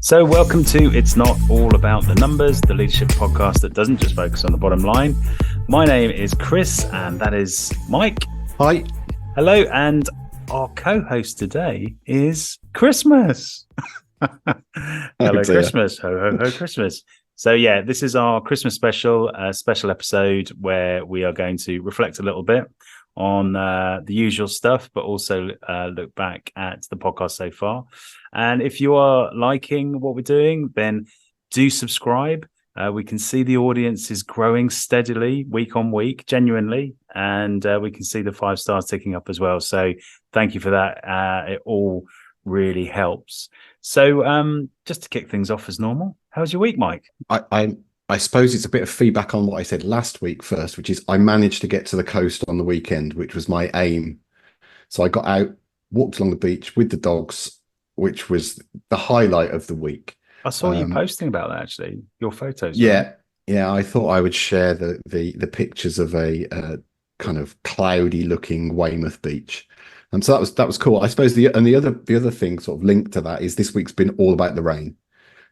So welcome to It's Not All About the Numbers, the leadership podcast that doesn't just focus on the bottom line. My name is Chris and that is Mike. Hi. Hello, and our co-host today is Christmas. Hello, Christmas. Ho, ho, ho, Christmas. So yeah, this is our Christmas special episode where we are going to reflect a little bit on the usual stuff, but also look back at the podcast so far. And if you are liking what we're doing, then do subscribe. We can see the audience is growing steadily week on week, genuinely, and we can see the 5 stars ticking up as well. So thank you for that. It all really helps. So just to kick things off as normal, how was your week, Mike? I suppose it's a bit of feedback on what I said last week first, which is I managed to get to the coast on the weekend, which was my aim. So I got out, walked along the beach with the dogs, which was the highlight of the week. I saw you posting about that, actually, your photos. Yeah, right? yeah. I thought I would share the pictures of a kind of cloudy looking Weymouth beach. And so that was cool. I suppose the other thing sort of linked to that is this week's been all about the rain.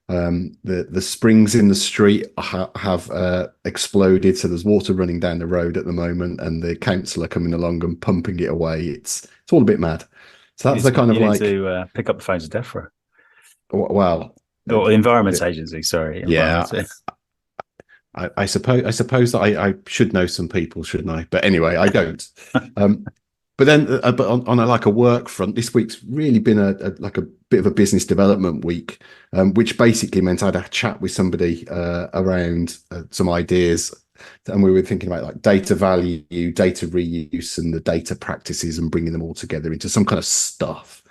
The springs in the street have exploded, so there's water running down the road at the moment, and the council are coming along and pumping it away. It's all a bit mad. So that's the kind of like to pick up the phones of DEFRA. Well, or the Environment Agency. Sorry. Yeah. I suppose that I should know some people, shouldn't I? But anyway, I don't. But then, but on a work front, this week's really been a bit of a business development week, which basically meant I had a chat with somebody around some ideas, and we were thinking about like data value, data reuse, and the data practices, and bringing them all together into some kind of stuff.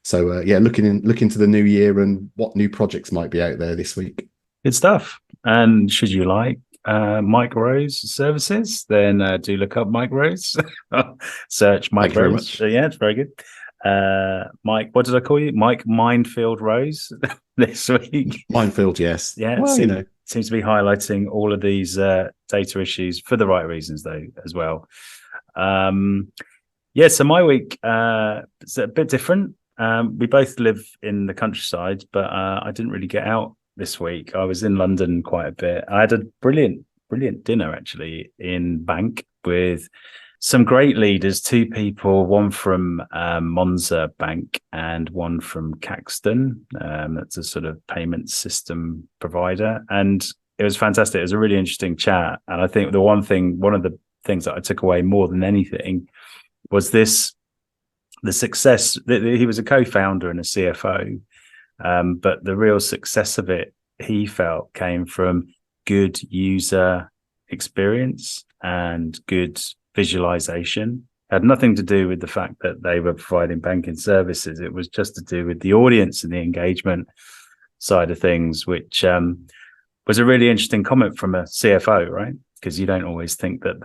So yeah, looking into the new year and what new projects might be out there this week. Good stuff. And should you like Mike Rose services, then do look up Mike Rose. Search Mike Rose. So, yeah, it's very good. Mike, what did I call you? Mike Minefield Rose this week. Minefield, yes. Yeah, well, seems to be highlighting all of these data issues for the right reasons, though, as well. Yeah, so my week is a bit different. We both live in the countryside, but I didn't really get out this week. I was in London quite a bit. I had a brilliant dinner actually in Bank with some great leaders, 2 people, one from Monza Bank and one from Caxton. That's a sort of payment system provider. And it was fantastic. It was a really interesting chat. And I think one of the things that I took away more than anything was the success. He was a co-founder and a CFO. But the real success of it, he felt, came from good user experience and good visualization. It had nothing to do with the fact that they were providing banking services. It was just to do with the audience and the engagement side of things, which was a really interesting comment from a CFO, right? Because you don't always think that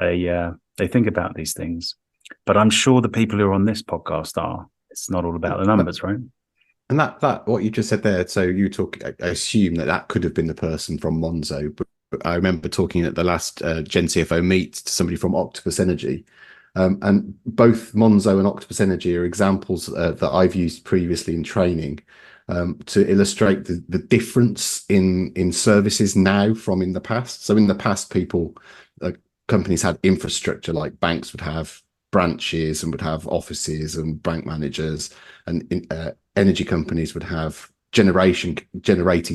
they think about these things. But I'm sure the people who are on this podcast are. It's not all about the numbers, right? And that what you just said there, so you I assume that could have been the person from Monzo, but I remember talking at the last Gen CFO meet to somebody from Octopus Energy, and both Monzo and Octopus Energy are examples that I've used previously in training to illustrate the difference in services now from in the past. So in the past, companies had infrastructure, like banks would have branches and would have offices and bank managers, and energy companies would have generating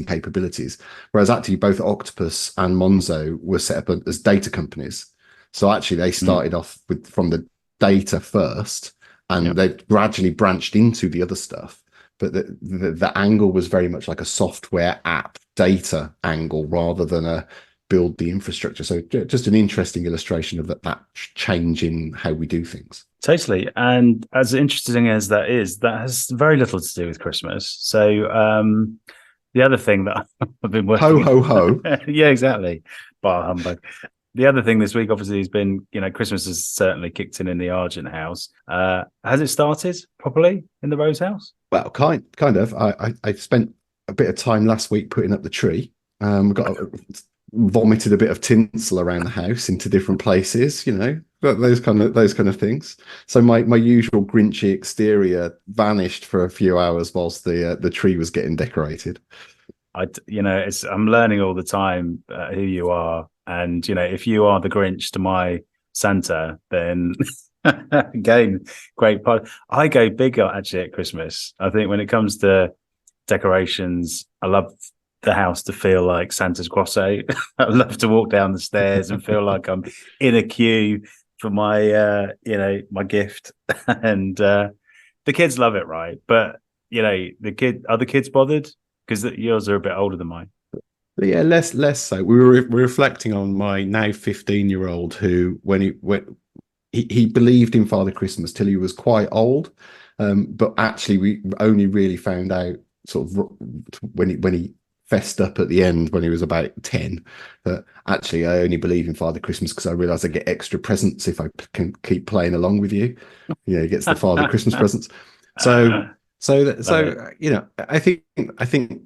capabilities, whereas actually both Octopus and Monzo were set up as data companies. So actually they started off from the data first, and they gradually branched into the other stuff. But the angle was very much like a software app data angle rather than a build the infrastructure. So just an interesting illustration of that change in how we do things. Totally. And as interesting as that is, that has very little to do with Christmas. So the other thing that I've been working... Ho, ho, ho. Yeah, exactly. Bar humbug. The other thing this week, obviously, has been, Christmas has certainly kicked in the Argent house. Has it started properly in the Rose house? Well, kind of. I spent a bit of time last week putting up the tree. Vomited a bit of tinsel around the house into different places, those kind of things. So my usual Grinchy exterior vanished for a few hours whilst the tree was getting decorated. I'm learning all the time who you are, and if you are the Grinch to my Santa, then again, great part. I go bigger actually at Christmas. I think when it comes to decorations, I love the house to feel like Santa's grotto. I love to walk down the stairs and feel like I'm in a queue for my gift, and the kids love it, right? But are the kids bothered? Because yours are a bit older than mine. But yeah, less so. We were reflecting on my now 15-year-old who, when he believed in Father Christmas till he was quite old, but actually we only really found out sort of when he fessed up at the end when he was about 10 that actually I only believe in Father Christmas because I realize I get extra presents if I can keep playing along with you. He gets the Father Christmas presents. So I think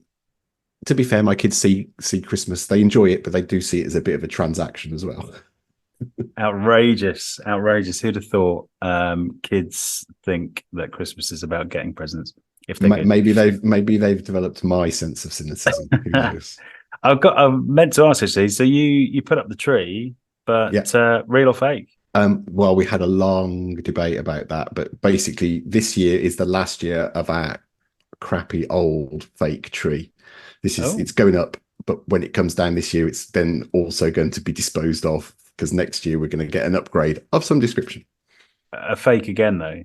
to be fair, my kids see Christmas, they enjoy it, but they do see it as a bit of a transaction as well. Outrageous. Who'd have thought kids think that Christmas is about getting presents? If they maybe they've developed my sense of cynicism. Who knows? I meant to ask actually. So you put up the tree, but real or fake? Well, we had a long debate about that, but basically this year is the last year of our crappy old fake tree. It's going up, but when it comes down this year, it's then also going to be disposed of because next year we're going to get an upgrade of some description. A fake again, though.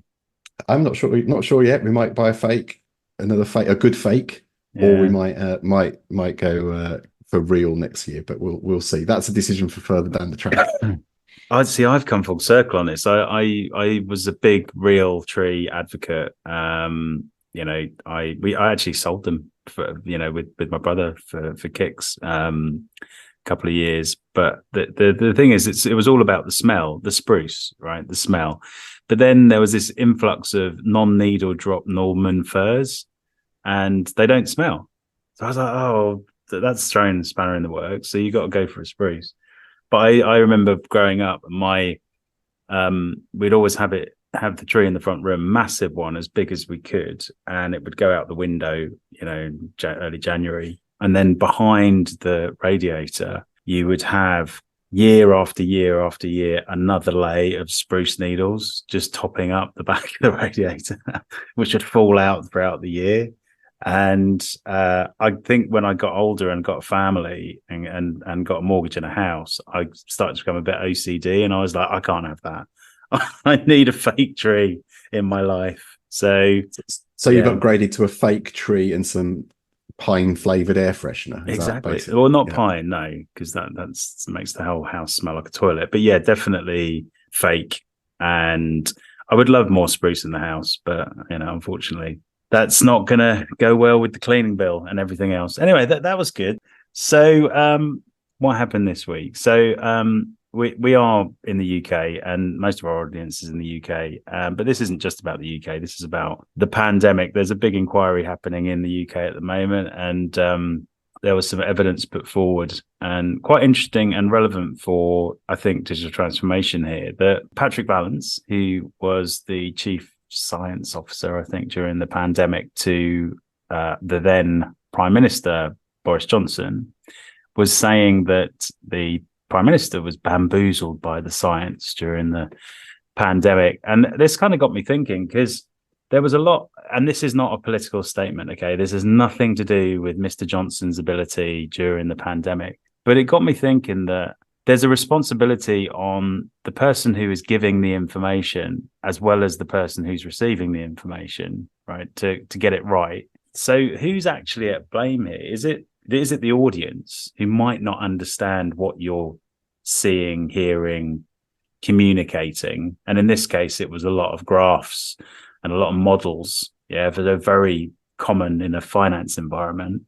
I'm not sure yet. We might buy a good fake, or we might go for real next year. But we'll see. That's a decision for further down the track. I've come full circle on this. I was a big real tree advocate. I actually sold them for with my brother for kicks a couple of years. But the thing is, it was all about the smell, the spruce, right? The smell. But then there was this influx of non-needle drop Norman firs, and they don't smell. So I was like, oh, that's throwing a spanner in the works. So you got to go for a spruce. But I remember growing up, we'd always have the tree in the front room, massive one, as big as we could, and it would go out the window, early January, and then behind the radiator, you would have year after year after year another lay of spruce needles just topping up the back of the radiator, which would fall out throughout the year. And I think when I got older and got a family and got a mortgage and a house, I started to become a bit OCD, and I was like, I can't have that. I need a fake tree in my life. So you've upgraded to a fake tree and some pine flavored air freshener. Exactly. Well, not pine, no, because that makes the whole house smell like a toilet. But yeah, definitely fake. And I would love more spruce in the house, but unfortunately, that's not going to go well with the cleaning bill and everything else. Anyway, that was good. So what happened this week? So we are in the UK, and most of our audience is in the UK. But this isn't just about the UK. This is about the pandemic. There's a big inquiry happening in the UK at the moment, and there was some evidence put forward, and quite interesting and relevant for, I think, digital transformation here. That Patrick Vallance, who was the chief science officer, I think, during the pandemic to the then Prime Minister Boris Johnson, was saying that the Prime Minister was bamboozled by the science during the pandemic. And this kind of got me thinking, because there was a lot, and this is not a political statement, okay? This has nothing to do with Mr. Johnson's ability during the pandemic. But it got me thinking that there's a responsibility on the person who is giving the information as well as the person who's receiving the information, right, to get it right. So who's actually at blame here? Is it the audience who might not understand what you're seeing, hearing, communicating? And in this case, it was a lot of graphs and a lot of models. Yeah, they're very common in a finance environment.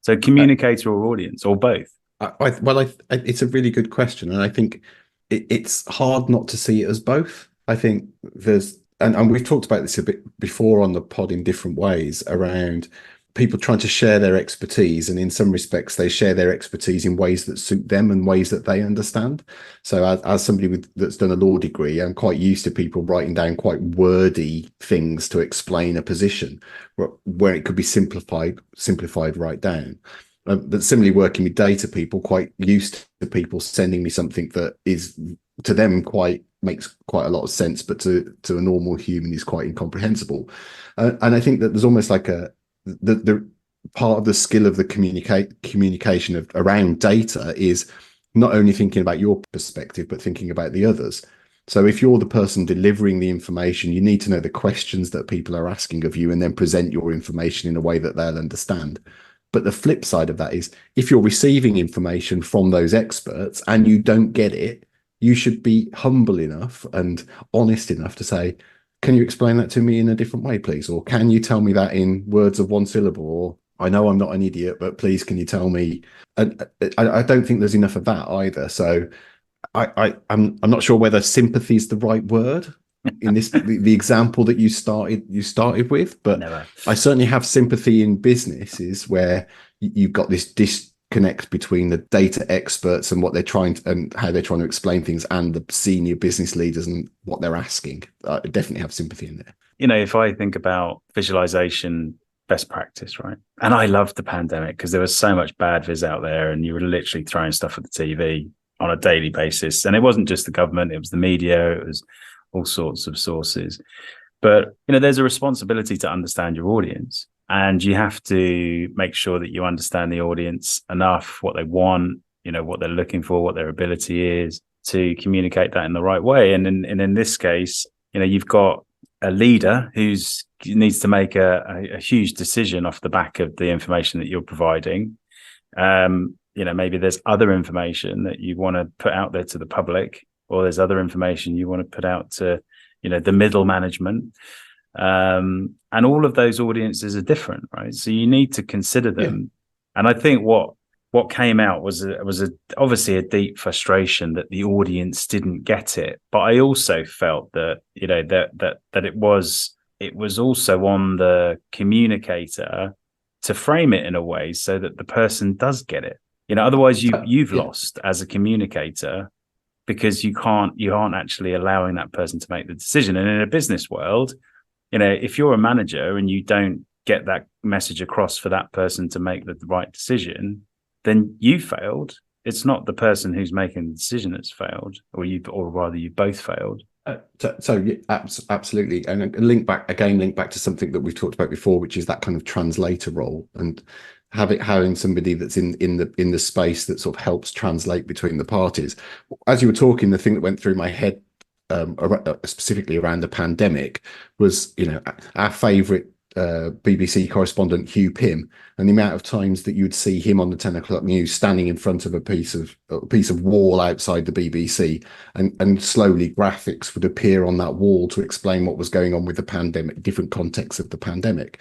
So communicator or audience, or both? It's a really good question, and I think it's hard not to see it as both. I think there's, and we've talked about this a bit before on the pod in different ways around people trying to share their expertise, and in some respects they share their expertise in ways that suit them and ways that they understand. So as somebody that's done a law degree, I'm quite used to people writing down quite wordy things to explain a position where it could be simplified right down. But similarly, working with data people, quite used to people sending me something that is to them makes quite a lot of sense, but to a normal human is quite incomprehensible. And I think that there's almost like the part of the skill of the communication around data is not only thinking about your perspective, but thinking about the others. So if you're the person delivering the information, you need to know the questions that people are asking of you and then present your information in a way that they'll understand. But the flip side of that is if you're receiving information from those experts and you don't get it, you should be humble enough and honest enough to say, can you explain that to me in a different way, please? Or can you tell me that in words of one syllable? Or I know I'm not an idiot, but please, can you tell me? And I don't think there's enough of that either. So I'm not sure whether sympathy is the right word in this the example that you started with, but Never. I certainly have sympathy in businesses where you've got this disconnect between the data experts and what they're trying to, and how they're trying to explain things, and the senior business leaders and what they're asking. I definitely have sympathy in there. If I think about visualization best practice, right? And I loved the pandemic because there was so much bad viz out there, and you were literally throwing stuff at the TV on a daily basis. And it wasn't just the government, it was the media, it was all sorts of sources. But, there's a responsibility to understand your audience, and you have to make sure that you understand the audience enough, what they want, what they're looking for, what their ability is, to communicate that in the right way. And in this case, you've got a leader who needs to make a huge decision off the back of the information that you're providing. Maybe there's other information that you want to put out there to the public, or there's other information you want to put out to, the middle management. And all of those audiences are different, right? So you need to consider them. Yeah. And I think what came out was obviously a deep frustration that the audience didn't get it. But I also felt that, that it was also on the communicator to frame it in a way so that the person does get it. Otherwise you've lost as a communicator, because you aren't actually allowing that person to make the decision. And in a business world, if you're a manager and you don't get that message across for that person to make the right decision, then you failed. It's not the person who's making the decision that's failed, or rather you both failed. Absolutely. And link back to something that we've talked about before, which is that kind of translator role, and having somebody that's in the space that sort of helps translate between the parties. As you were talking, the thing that went through my head, specifically around the pandemic, was our favorite BBC correspondent Hugh Pym, and the amount of times that you'd see him on the 10 o'clock news standing in front of a piece of wall outside the BBC, and slowly graphics would appear on that wall to explain what was going on with the pandemic, different contexts of the pandemic.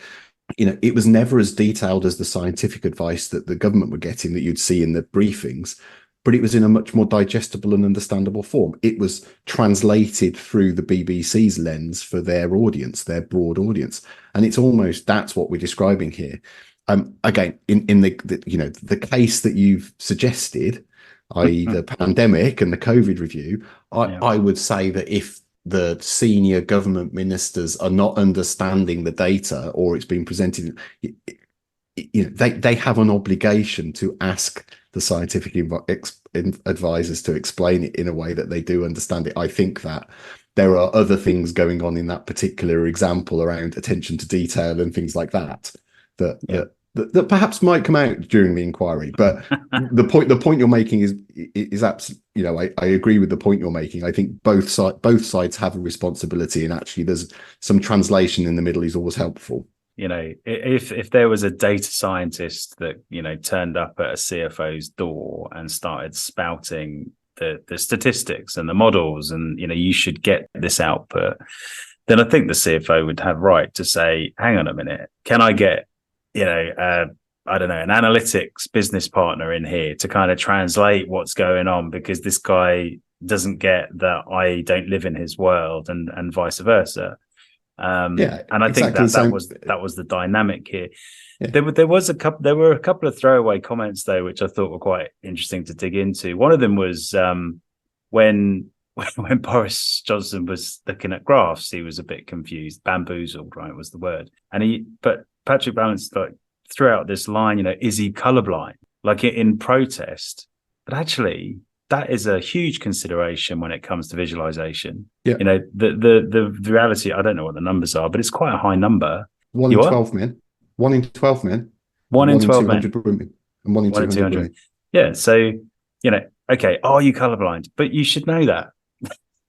It was never as detailed as the scientific advice that the government were getting that you'd see in the briefings, but it was in a much more digestible and understandable form. It was translated through the BBC's lens for their audience, their broad audience. And it's almost, that's what we're describing here. Again, in the case that you've suggested, i.e. the pandemic and the COVID review, I would say that if the senior government ministers are not understanding the data, or it's being presented, they have an obligation to ask the scientific advisors to explain it in a way that they do understand it. I think that there are other things going on in that particular example around attention to detail and things like that that perhaps might come out during the inquiry. But the point you're making is absolutely, I agree with the point you're making. I think both sides have a responsibility, and actually there's some translation in the middle is always helpful. If there was a data scientist that turned up at a CFO's door and started spouting the statistics and the models, and you should get this output, then I think the CFO would have right to say, hang on a minute, can I get I don't know, an analytics business partner in here to kind of translate what's going on, because this guy doesn't get that I don't live in his world, and vice versa. Yeah, And I think exactly the that same. that was the dynamic here. Yeah. There were a couple of throwaway comments though, which I thought were quite interesting to dig into. One of them was when when Boris Johnson was looking at graphs, he was a bit confused, bamboozled, right, was the word. But Patrick Balance like threw out this line, is he colorblind? Like in protest. But actually, that is a huge consideration when it comes to visualization. Yeah. The reality, I don't know what the numbers are, but it's quite a high number. One in 12 men. 1 in 12 men. One in 12 200 men. women. And 1 in 200 women. Yeah. So, okay, are you colorblind? But you should know that,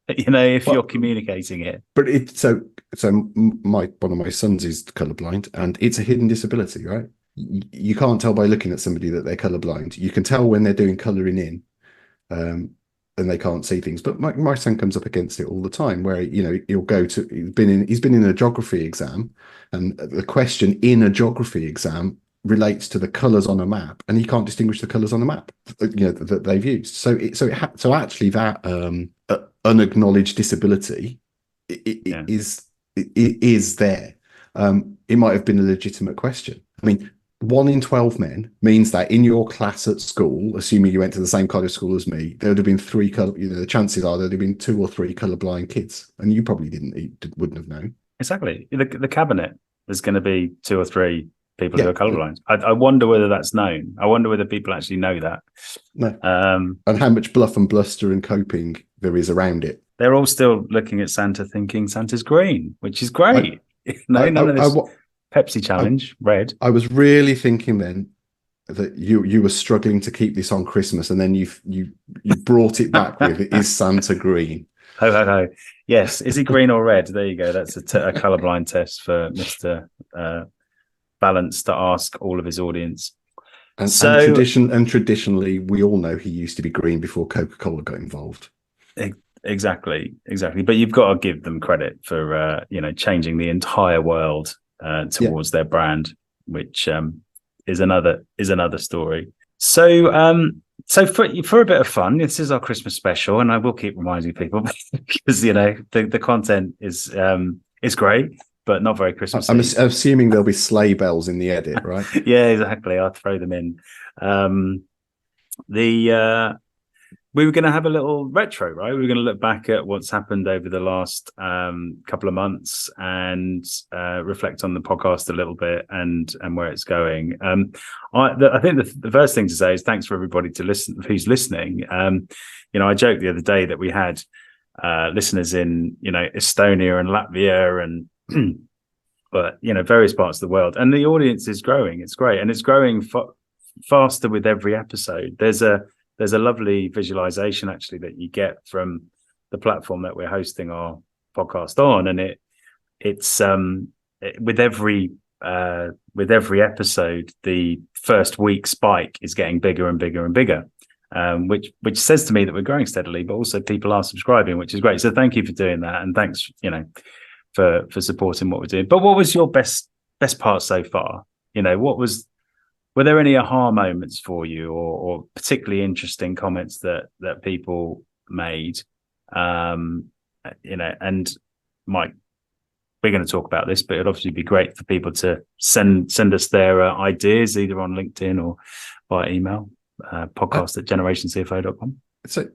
if you're communicating it. But so one of my sons is colorblind, and it's a hidden disability, right? You can't tell by looking at somebody that they're colorblind. You can tell when they're doing coloring in, and they can't see things. But my son comes up against it all the time, where he'll go to he's been in a geography exam, and the question in a geography exam relates to the colors on a map, and he can't distinguish the colors on the map that they've used. So actually that unacknowledged disability is there. It might have been a legitimate question. I mean, 1 in 12 men means that in your class at school, assuming you went to the same kind of school as me, there would have been three color. The chances are there'd have been 2 or 3 colorblind kids, and you probably wouldn't have known. Exactly. The cabinet, there's going to be 2 or 3 people who are colorblind. I wonder whether that's known. I wonder whether people actually know that. No. And how much bluff and bluster and coping there is around it. They're all still looking at Santa thinking Santa's green, which is great. None of this Pepsi challenge, red. I was really thinking then that you were struggling to keep this on Christmas, and then you brought it back with, is Santa green? Ho, ho, ho. Yes. Is he green or red? There you go. That's a colorblind test for Mr. Balance to ask all of his audience. And traditionally, we all know he used to be green before Coca-Cola got involved. Exactly. But you've got to give them credit for changing the entire world towards their brand, which is another story. So for a bit of fun, this is our Christmas special, and I will keep reminding people because the content is great, but not very Christmassy. I'm assuming there'll be sleigh bells in the edit, right? Yeah, exactly. I'll throw them in. We were going to have a little retro, right? We were going to look back at what's happened over the last couple of months and reflect on the podcast a little bit and where it's going. I think the first thing to say is thanks for everybody who's listening. I joked the other day that we had listeners in Estonia and Latvia and but various parts of the world, and the audience is growing. It's great, and it's growing faster with every episode. There's a lovely visualization actually that you get from the platform that we're hosting our podcast on, and it's with every episode, the first week spike is getting bigger and bigger and bigger, which says to me that we're growing steadily, but also people are subscribing, which is great. So thank you for doing that, and thanks for supporting what we're doing. But what was your best part so far? Were there any aha moments for you, or particularly interesting comments that people made? And Mike, we're going to talk about this, but it'd obviously be great for people to send us their ideas either on LinkedIn or by email, podcast@generationcfo.com. So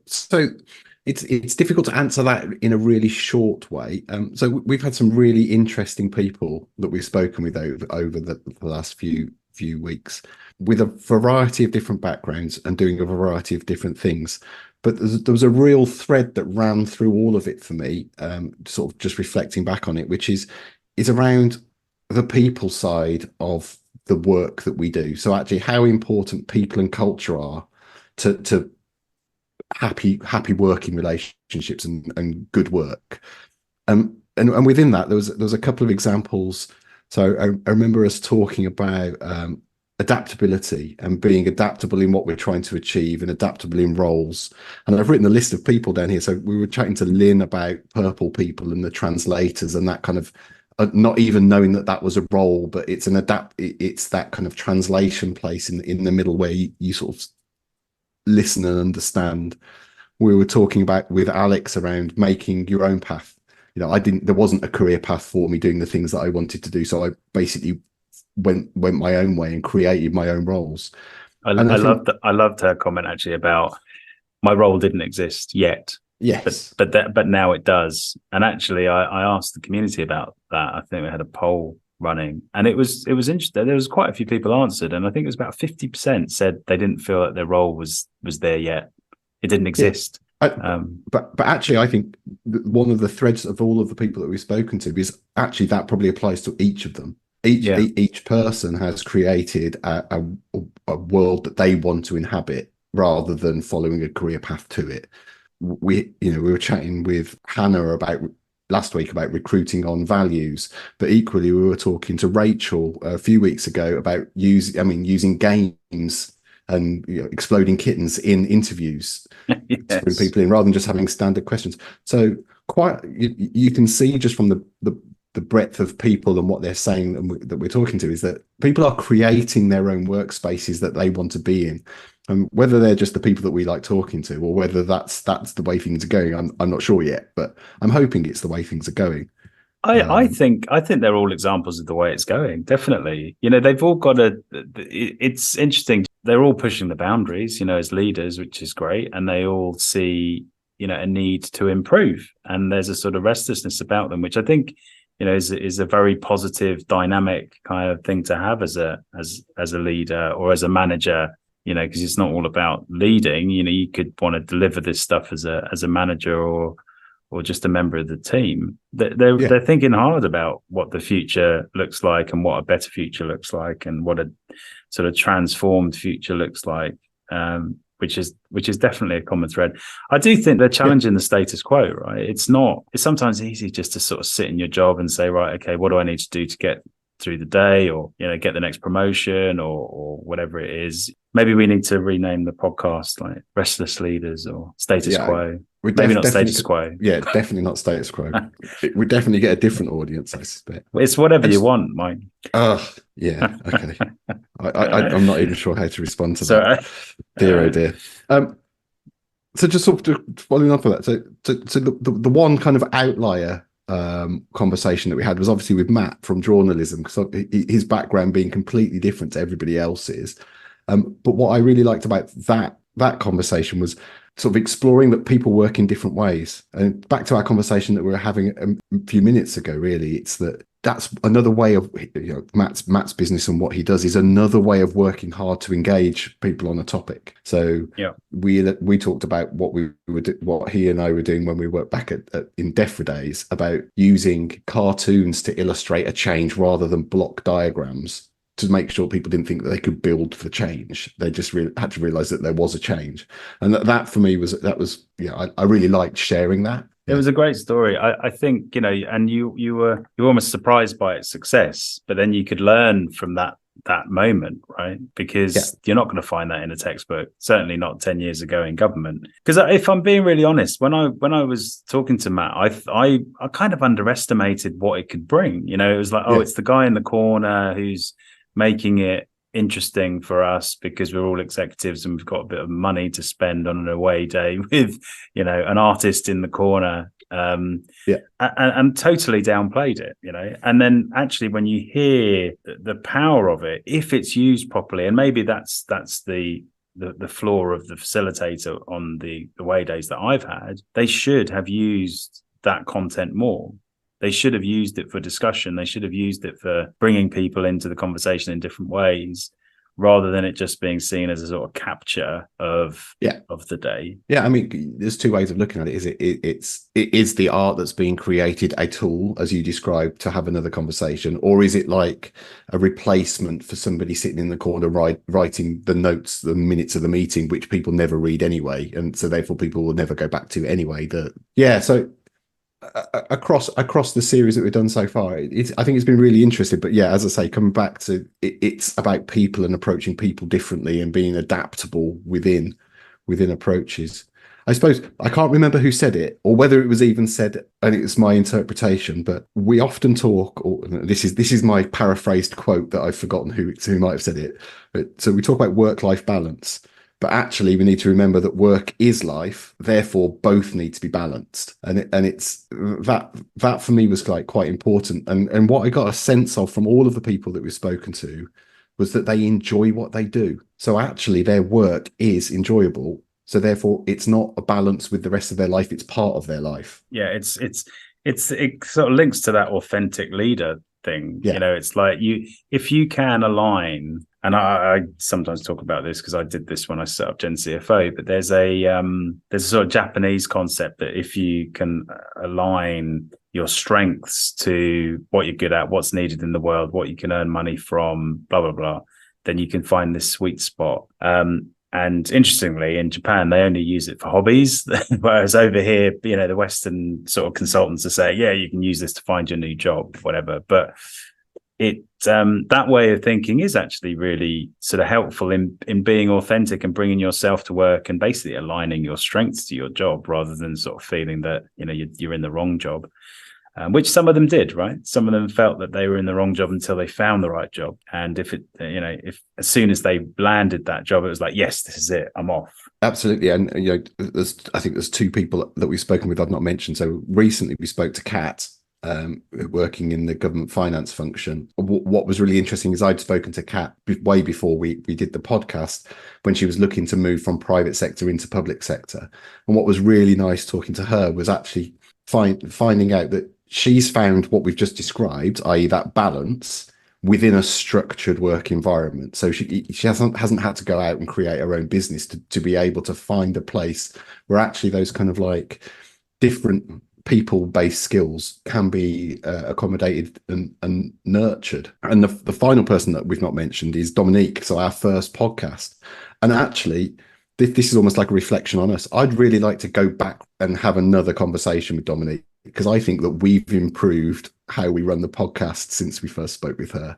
it's difficult to answer that in a really short way. So we've had some really interesting people that we've spoken with over the last few weeks, with a variety of different backgrounds and doing a variety of different things. But there was a real thread that ran through all of it for me, sort of just reflecting back on it, which is around the people side of the work that we do. So actually how important people and culture are to happy working relationships and good work. And within that, there was a couple of examples. So I remember us talking about adaptability and being adaptable in what we're trying to achieve and adaptable in roles. And I've written a list of people down here. So we were chatting to Lynn about purple people and the translators and that kind of, not even knowing that was a role, but it's it's that kind of translation place in the middle where you sort of listen and understand. We were talking about with Alex around making your own path there wasn't a career path for me doing the things that I wanted to do. So I basically went my own way and created my own roles. And I think, I loved her comment actually about my role didn't exist yet. yes, But now it does. And actually, I asked the community about that. I think we had a poll running, and it was interesting. There was quite a few people answered, and I think it was about 50% said they didn't feel that their role was there yet. It didn't exist. But actually, I think one of the threads of all of the people that we've spoken to is actually that probably applies to each of them. Each person has created a world that they want to inhabit rather than following a career path to it. We were chatting with Hannah about last week about recruiting on values, but equally we were talking to Rachel a few weeks ago about using games and exploding kittens in interviews to bring people in rather than just having standard questions. So you can see just from the breadth of people and what they're saying that we're talking to is that people are creating their own workspaces that they want to be in. And whether they're just the people that we like talking to, or whether that's the way things are going, I'm not sure yet, but I'm hoping it's the way things are going. I think they're all examples of the way it's going. Definitely, they've all got it's interesting. They're all pushing the boundaries, as leaders, which is great, and they all see, a need to improve. And there's a sort of restlessness about them, which I think, is a very positive, dynamic kind of thing to have as a leader or as a manager. Because it's not all about leading. You could want to deliver this stuff as a manager or just a member of the team. They're thinking hard about what the future looks like and what a better future looks like and what a sort of transformed future looks like, which is definitely a common thread. I do think they're challenging the status quo, right? It's sometimes easy just to sort of sit in your job and say, right, okay, what do I need to do to get through the day or get the next promotion or whatever it is. Maybe we need to rename the podcast like Restless Leaders or Status Quo. Maybe not Status Quo. Yeah, definitely not Status Quo. We definitely get a different audience, I suspect. It's whatever you want, Mike. Oh, yeah. Okay. I'm not even sure how to respond to that. Dear, oh dear. So just sort of following up on that. So the one kind of outlier conversation that we had was obviously with Matt from journalism, because his background being completely different to everybody else's. But what I really liked about that conversation was sort of exploring that people work in different ways. And back to our conversation that we were having a few minutes ago, really, it's that's another way of Matt's business, and what he does is another way of working hard to engage people on a topic. So we talked about what he and I were doing when we worked back in DEFRA days about using cartoons to illustrate a change rather than block diagrams, to make sure people didn't think that they could build for change. They just had to realize that there was a change. And that for me I really liked sharing that. It was a great story. I think, and you were almost surprised by its success, but then you could learn from that moment, right? Because you're not going to find that in a textbook, certainly not 10 years ago in government. Because if I'm being really honest, when I was talking to Matt, I kind of underestimated what it could bring. It was like, it's the guy in the corner who's making it interesting for us because we're all executives and we've got a bit of money to spend on an away day with an artist in the corner, and totally downplayed it, and then actually when you hear the power of it, if it's used properly, and maybe that's the flaw of the facilitator on the away days that I've had, they should have used that content more. They should have used it for discussion. They should have used it for bringing people into the conversation in different ways, rather than it just being seen as a sort of capture of the day. Yeah, I mean, there's two ways of looking at it. It is the art that's being created a tool, as you described, to have another conversation, or is it like a replacement for somebody sitting in the corner writing the notes, the minutes of the meeting, which people never read anyway, and so therefore people will never go back to anyway. So across the series that we've done so far, I think it's been really interesting. But as I say, coming back to it's about people and approaching people differently and being adaptable within approaches. I suppose I can't remember who said it or whether it was even said, and it's my interpretation, but we often talk, or this is my paraphrased quote that I've forgotten who might have said it, but so we talk about work-life balance, But actually, we need to remember that work is life. Therefore, both need to be balanced. It's that for me was like quite important. And what I got a sense of from all of the people that we've spoken to was that they enjoy what they do. So actually, their work is enjoyable. So therefore, it's not a balance with the rest of their life. It's part of their life. Yeah, it sort of links to that authentic leader thing. Yeah. It's like if you can align, and I sometimes talk about this because I did this when I set up Gen CFO, but there's a sort of Japanese concept that if you can align your strengths to what you're good at, what's needed in the world, what you can earn money from, blah blah blah, then you can find this sweet spot. And interestingly, in Japan, they only use it for hobbies, whereas over here, the Western sort of consultants are saying, yeah, you can use this to find your new job, whatever. But that way of thinking is actually really sort of helpful in being authentic and bringing yourself to work and basically aligning your strengths to your job rather than sort of feeling that you're in the wrong job. Which some of them did, right? Some of them felt that they were in the wrong job until they found the right job. And if as soon as they landed that job, it was like, yes, this is it, I'm off. Absolutely. And, I think there's two people that we've spoken with I've not mentioned. So recently we spoke to Kat, working in the government finance function. What was really interesting is I'd spoken to Kat way before we did the podcast when she was looking to move from private sector into public sector. And what was really nice talking to her was actually finding out that she's found what we've just described, i.e. that balance within a structured work environment. So she hasn't had to go out and create her own business to be able to find a place where actually those kind of like different people-based skills can be accommodated and nurtured. And the final person that we've not mentioned is Dominique. So our first podcast. And actually, this is almost like a reflection on us. I'd really like to go back and have another conversation with Dominique, because I think that we've improved how we run the podcast since we first spoke with her.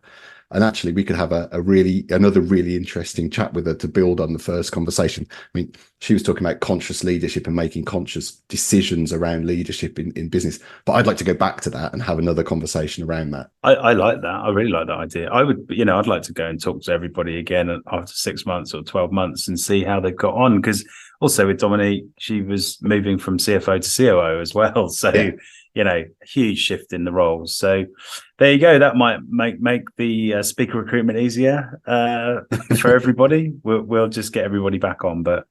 And actually, we could have another really interesting chat with her to build on the first conversation. I mean, she was talking about conscious leadership and making conscious decisions around leadership in business. But I'd like to go back to that and have another conversation around that. I like that. I really like that idea. I would, I'd like to go and talk to everybody again after 6 months or 12 months and see how they've got on. Because also with Dominique, she was moving from CFO to COO as well. So, yeah. Huge shift in the roles. So there you go. That might make the speaker recruitment easier for everybody. We'll just get everybody back on. But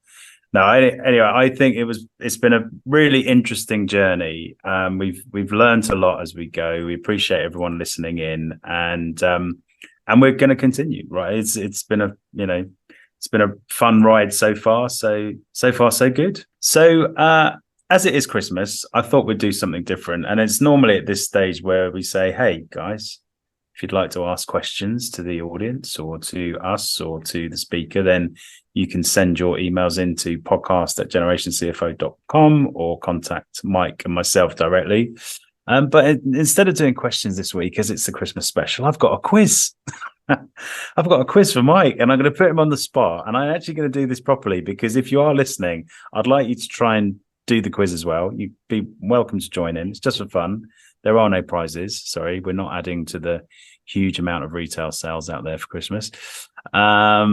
no, anyway, I think it's been a really interesting journey. We've learned a lot as we go. We appreciate everyone listening in, and we're going to continue. Right? It's been a fun ride so far. So far so good. So as it is Christmas, I thought we'd do something different. And it's normally at this stage where we say, hey, guys, if you'd like to ask questions to the audience or to us or to the speaker, then you can send your emails into podcast@generationcfo.com or contact Mike and myself directly. But instead of doing questions this week, as it's the Christmas special, I've got a quiz. I've got a quiz for Mike, and I'm going to put him on the spot. And I'm actually going to do this properly, because if you are listening, I'd like you to try and do the quiz as well. You'd be welcome to join in. It's just for fun. There are no prizes. Sorry, we're not adding to the huge amount of retail sales out there for Christmas. So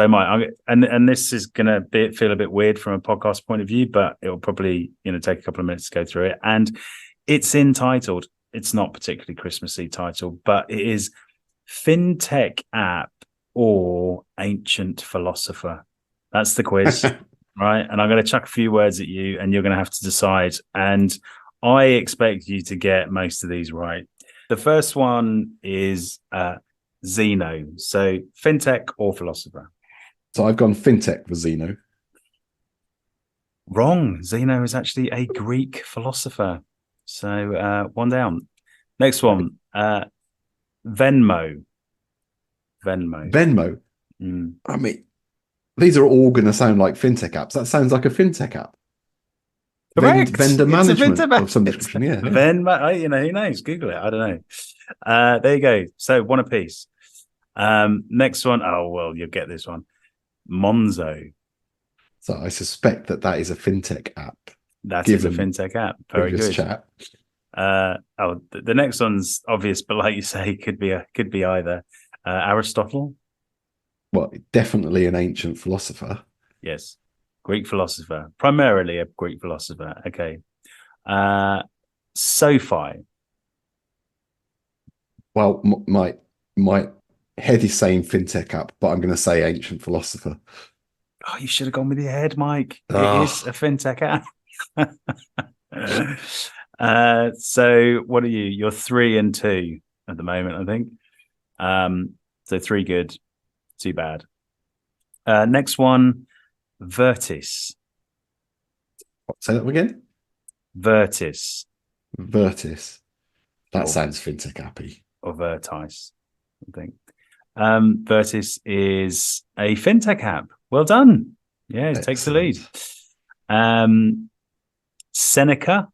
Mike, and this is going to feel a bit weird from a podcast point of view, but it'll probably take a couple of minutes to go through it. And it's entitled, it's not particularly Christmassy title, but it is FinTech App or Ancient Philosopher. That's the quiz. Right. And I'm going to chuck a few words at you, and you're going to have to decide. And I expect you to get most of these right. The first one is Zeno. So fintech or philosopher? So I've gone fintech for Zeno. Wrong. Zeno is actually a Greek philosopher. So one down. Next one. Venmo. Venmo. Mm. I mean, these are all going to sound like fintech apps. That sounds like a fintech app. Correct. Vendor management of some description. Yeah. Venmo. Who knows? Google it. I don't know. There you go. So one apiece. Next one. Oh well, you'll get this one. Monzo. So I suspect that is a fintech app. That is a fintech app. Very good. Chat. The next one's obvious, but like you say, could be either. Aristotle. Well, definitely an ancient philosopher. Yes. Greek philosopher. Primarily a Greek philosopher. Okay. SoFi. Well, my head is saying fintech app, but I'm going to say ancient philosopher. Oh, you should have gone with your head, Mike. It is a Ah, fintech app. So what are you? You're 3 and 2 at the moment, I think. So 3 good, 2 bad. Next one, Vertis. say that again. Vertis Vertis. That or sounds fintech appy. Vertis, I think. Vertis is a fintech app. Well done. Yeah, it takes the lead. Seneca.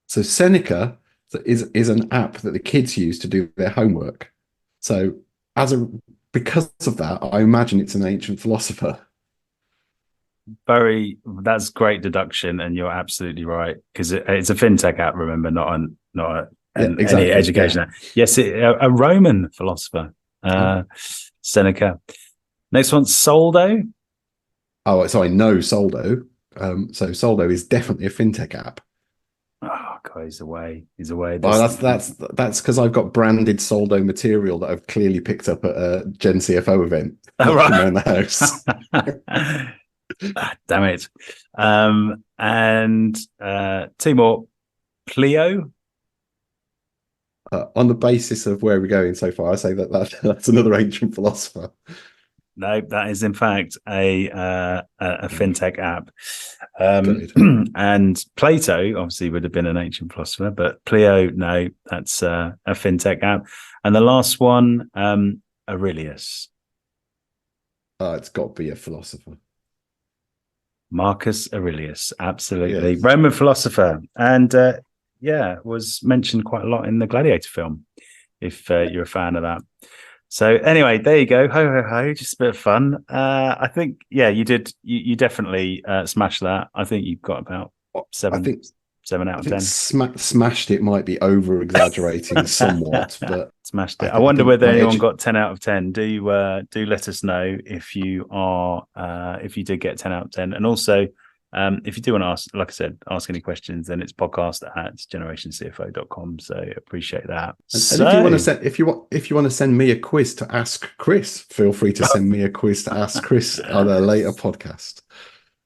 So Seneca is an app that the kids use to do their homework. So because of that, I imagine it's an ancient philosopher. That's great deduction, and you're absolutely right, because it's a fintech app. Remember, not Yeah, any exactly. education Yeah. app. Yes, a Roman philosopher, Seneca. Next one, Soldo. Oh, so I know Soldo. So Soldo is definitely a fintech app. Oh God, he's away. He's away. Well, that's because I've got branded Soldo material that I've clearly picked up at a Gen CFO event, Oh, knocking right. around the house. Damn it. And 2 more. Pleo. On the basis of where we're going so far, I say that's another ancient philosopher. No, that is in fact a fintech app. Good. And Plato obviously would have been an ancient philosopher, but Pleo, no, that's a fintech app. And the last one, Aurelius. It's got to be a philosopher. Marcus Aurelius, absolutely. Yes. Roman philosopher. And was mentioned quite a lot in the Gladiator film, if you're a fan of that. So anyway, there you go. Ho, ho, ho. Just a bit of fun. I think, you did. You definitely smashed that. I think you've got about I think 7 out I of think 10. smashed it might be over exaggerating somewhat, but Smashed it. I I wonder think whether my anyone edge. got 10 out of 10. Do let us know if you are if you did get 10 out of 10. And also, if you do want to ask, like I said, ask any questions, then it's podcast@generationcfo.com. So appreciate that. And if you want to So send if you want to send me a quiz to ask Chris, feel free to send me a quiz to ask Chris on a later podcast.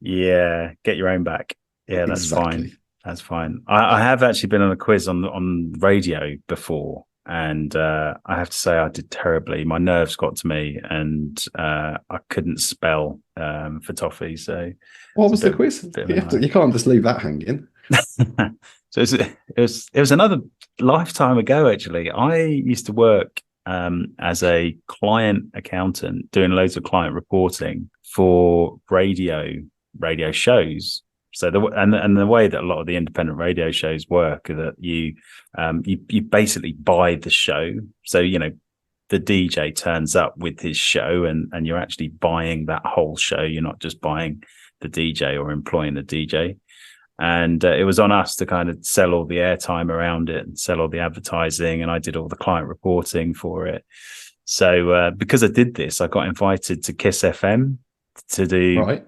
yeah, get your own back. Yeah, that's fine. Exactly. That's fine. I have actually been on a quiz on radio before, and I have to say I did terribly. My nerves got to me, and I couldn't spell for toffee. So What it's a was the quiz? bit of a night. You can't just leave that hanging. So it was another lifetime ago. Actually, I used to work as a client accountant, doing loads of client reporting for radio shows. So the way that a lot of the independent radio shows work are that you basically buy the show. So the DJ turns up with his show, and you're actually buying that whole show. You're not just buying the DJ or employing the DJ. And it was on us to kind of sell all the airtime around it and sell all the advertising, and I did all the client reporting for it. So because I did this, I got invited to Kiss FM to do Right.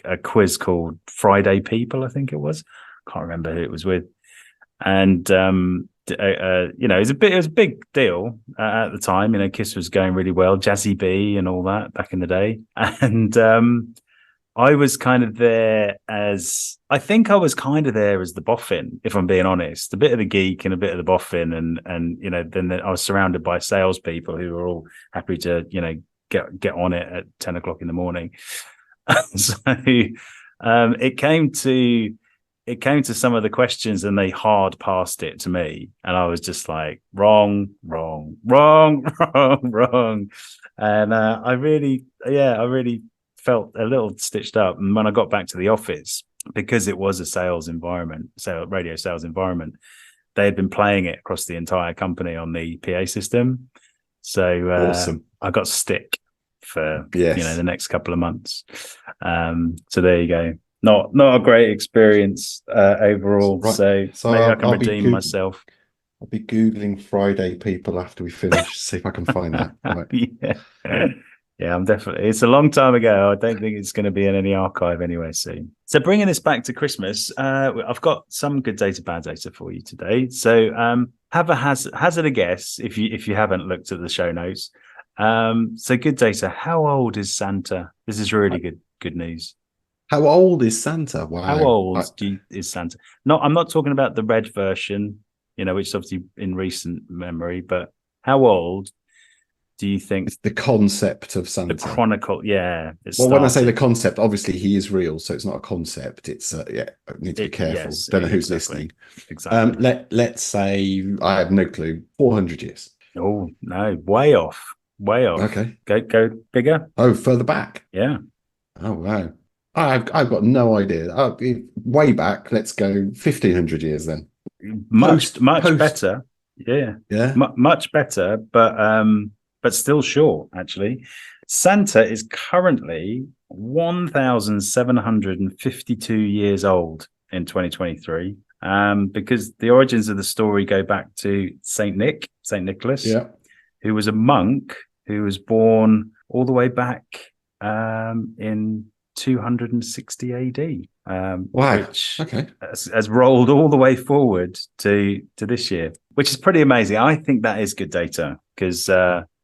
a quiz called Friday People, I think it was. Can't remember who it was with. And it was a big deal at the time. Kiss was going really well, Jazzy B and all that back in the day. And I was kind of there as the boffin, if I'm being honest, a bit of the geek and a bit of the boffin. And then I was surrounded by salespeople who were all happy to, get on it at 10 o'clock in the morning. So it came to some of the questions, and they hard passed it to me. And I was just like, wrong, wrong, wrong, wrong, wrong. And I really felt a little stitched up. And when I got back to the office, because it was a radio sales environment, they had been playing it across the entire company on the PA system. So Awesome. I got stick for Yes. the next couple of months. So there you go. Not a great experience overall. Right. So maybe I can redeem myself. I'll be Googling Friday People after we finish, see if I can find that. Right. Yeah. Yeah, I'm definitely. It's a long time ago. I don't think it's going to be in any archive anyway soon. So bringing this back to Christmas, I've got some good data, bad data for you today. So have a hazard a guess if you haven't looked at the show notes. So good data. How old is Santa? This is really good news. How old is Santa? How Wow. old is Santa? Not, I'm not talking about the red version, which is obviously in recent memory, but how old do you think It's the concept of the Santa. chronicle? Yeah, it Well, when I say the started. concept, obviously he is real, so it's not a concept. It's yeah, I need to be careful. Yes, Don't know who's exactly, listening. exactly. Let's say I have no clue. 400 years. Oh no, way off, way off. Okay. Go bigger. Oh, further back. Yeah, Oh wow. I've got no idea. Way back. Let's go 1500 years then. much Post. better. Yeah, Yeah. much better, but still short. Actually, Santa is currently 1,752 years old in 2023. Because the origins of the story go back to Saint Nicholas, Yeah. who was a monk who was born all the way back in 260 AD, Wow. which Okay. has rolled all the way forward to this year, which is pretty amazing. I think that is good data because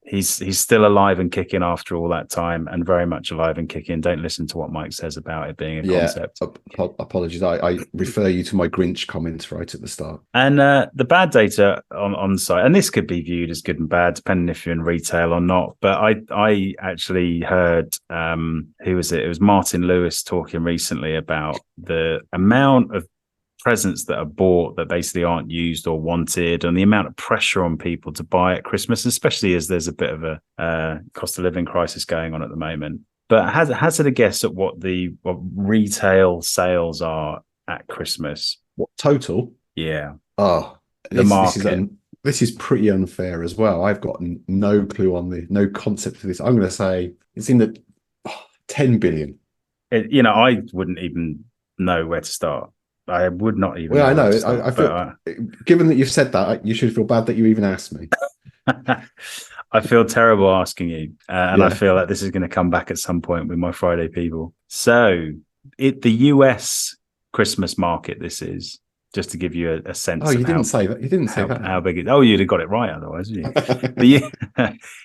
he's still alive and kicking after all that time, and very much alive and kicking. Don't listen to what Mike says about it being a Yeah. concept. Apologies. I refer you to my Grinch comments right at the start. And the bad data on the site, and this could be viewed as good and bad depending if you're in retail or not. But I actually heard who was it? It was Martin Lewis talking recently about the amount of presents that are bought that basically aren't used or wanted, and the amount of pressure on people to buy at Christmas, especially as there's a bit of a cost of living crisis going on at the moment. But hazard a guess at what retail sales are at Christmas. What total? Yeah, Oh, the market. this is pretty unfair as well. I've got no clue on no concept of this. I'm going to say it's in the 10 billion. I wouldn't even know where to start. I would not even Well, know I where to know. start. I feel, given that you've said that, you should feel bad that you even asked me. I feel terrible asking you, and I Yeah. feel like this is going to come back at some point with my Friday people. So, the US Christmas market. This is just to give you a Oh, sense you of didn't say that. You didn't say how that. big it. Oh, you'd have got it right otherwise, wouldn't you?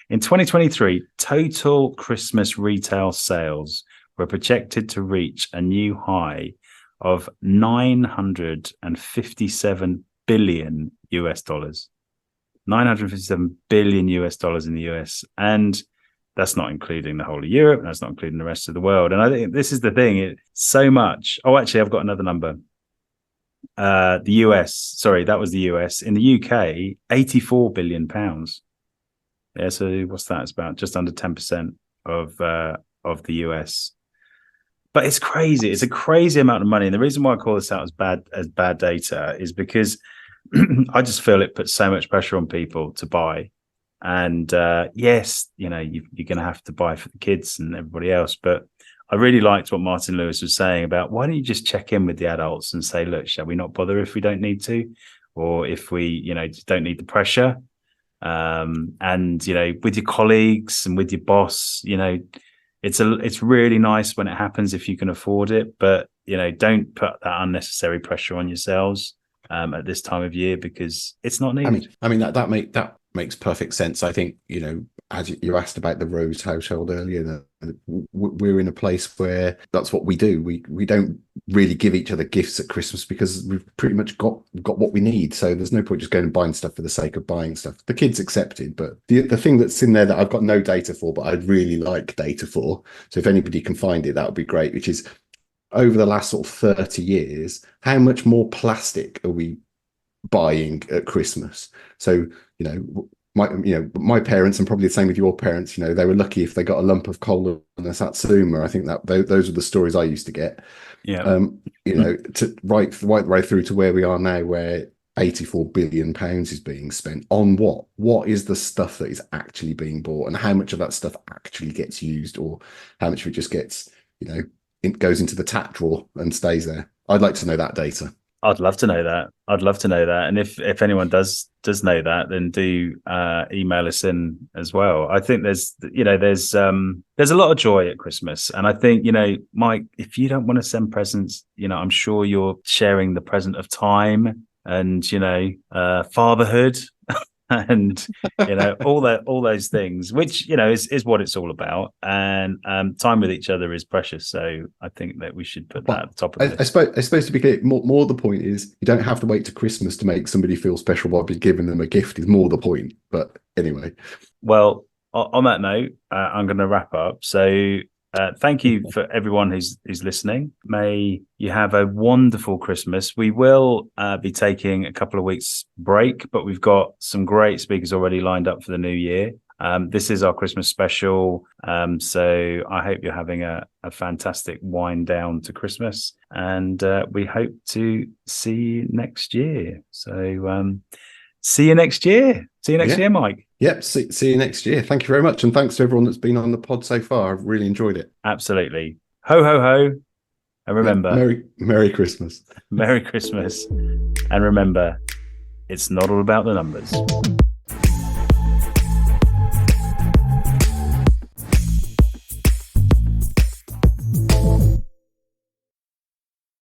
In 2023, total Christmas retail sales were projected to reach a new high of 957 billion US dollars. 957 billion US dollars in the US. And that's not including the whole of Europe. That's not including the rest of the world. And I think this is the thing. It's so much. Oh, actually, I've got another number. The US, sorry, that was the US. In the UK, 84 billion pounds. Yeah, so what's that? It's about just under 10% of the US. But it's crazy. It's a crazy amount of money. And the reason why I call this out as bad data is because I just feel it puts so much pressure on people to buy. And yes, you're going to have to buy for the kids and everybody else. But I really liked what Martin Lewis was saying about why don't you just check in with the adults and say, look, shall we not bother if we don't need to, or if we, just don't need the pressure. And with your colleagues and with your boss, it's really nice when it happens if you can afford it, but don't put that unnecessary pressure on yourselves at this time of year because it's not needed. I mean that makes perfect sense. I think as you asked about the Rose household earlier, that we're in a place where that's what we do. We don't really give each other gifts at Christmas because we've pretty much got what we need. So there's no point just going and buying stuff for the sake of buying stuff. The kids accepted, but the thing that's in there that I've got no data for, but I'd really like data for. So if anybody can find it, that would be great. Which is over the last sort of 30 years, how much more plastic are we buying at Christmas? So my parents, and probably the same with your parents, they were lucky if they got a lump of coal and a satsuma. I think that those are the stories I used to get. Yeah. To right through to where we are now, where 84 billion pounds is being spent on what is the stuff that is actually being bought, and how much of that stuff actually gets used, or how much of it just gets it goes into the tap drawer and stays there. I'd like to know that data. I'd love to know that. I'd love to know that. And if anyone does know that, then do email us in as well. I think there's a lot of joy at Christmas, and I think, Mike, if you don't want to send presents, I'm sure you're sharing the present of time and fatherhood. And all those things, which is what it's all about, and time with each other is precious. So I think that we should put that at the top of it. I suppose to be clear, more the point is you don't have to wait to Christmas to make somebody feel special by giving them a gift. Is more the point. But anyway, well, on that note, I'm going to wrap up. So thank you for everyone who's listening. May you have a wonderful Christmas. We will be taking a couple of weeks break, but we've got some great speakers already lined up for the new year. This is our Christmas special. So I hope you're having a fantastic wind down to Christmas, and we hope to see you next year. So see you next year. See you next year, Mike. Yep. See you next year. Thank you very much. And thanks to everyone that's been on the pod so far. I've really enjoyed it. Absolutely. Ho, ho, ho. And remember, Merry Christmas. Merry Christmas. And remember, it's not all about the numbers.